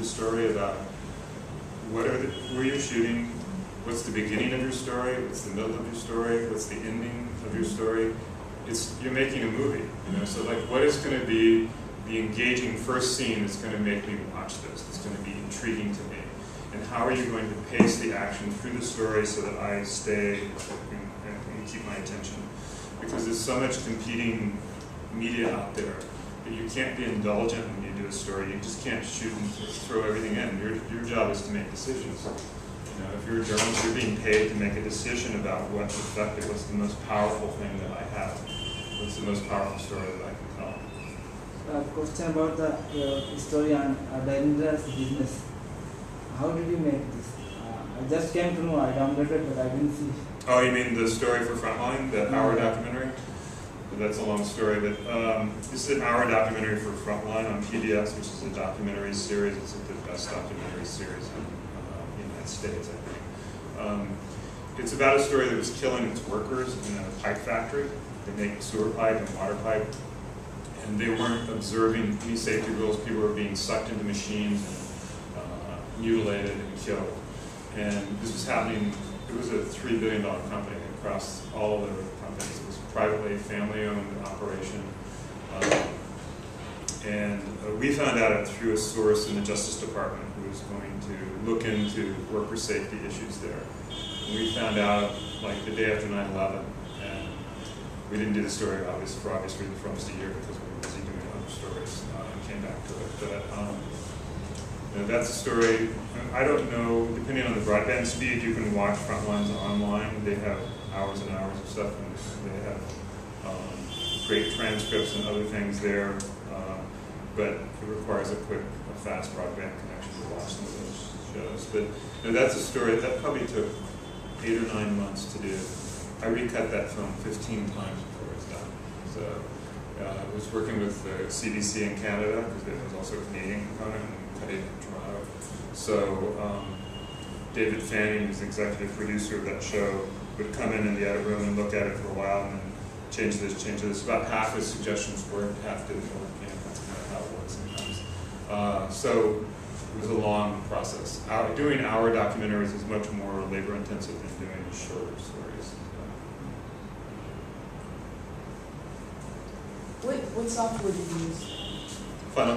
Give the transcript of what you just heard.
story about where you're shooting, what's the beginning of your story, what's the middle of your story, what's the ending of your story. You're making a movie, you know. So like, what is going to be the engaging first scene that's going to make me watch this? That's going to be intriguing to me, and how are you going to pace the action through the story so that I stay and keep my attention? Because there's so much competing media out there that you can't be indulgent when you do a story. You just can't shoot and throw everything in. Your job is to make decisions. You know, if you're a journalist, you're being paid to make a decision about what's effective, what's the most powerful thing that I have, what's the most powerful story that I can tell. Question about the story on dangerous business. How did you make this? I just came to know. I downloaded, but I didn't see. Oh, you mean the story for Frontline, the hour documentary? That's a long story, but this is an hour documentary for Frontline on PBS, which is a documentary series. It's the best documentary series in the United States, I think. It's about a story that was killing its workers in a pipe factory. They make sewer pipe and water pipe, and they weren't observing any safety rules. People were being sucked into machines and mutilated and killed. And this was happening. It was a $3 billion company across all of the companies. It was a privately, family-owned operation. And we found out through a source in the Justice Department who was going to look into worker safety issues there. And we found out like the day after 9/11, and we didn't do the story for obvious reasons for almost a year because we were busy doing other stories and came back to it. But you know, that's a story. I don't know, depending on the broadband speed, you can watch Frontlines online. They have hours and hours of stuff, and they have great transcripts and other things there. But it requires a fast broadband connection to watch some of those shows. But you know, that's a story that probably took 8 or 9 months to do. I recut that film 15 times before it's done. So I was working with the CBC in Canada, because there was also a Canadian component, and cut it in Toronto. So David Fanning, who's the executive producer of that show, would come in the edit room and look at it for a while and then change this, change this. About half his suggestions worked, half didn't work. That's kind of how it works sometimes. So it was a long process. Doing hour documentaries is much more labor intensive than doing shorter stories. What software do you use? Final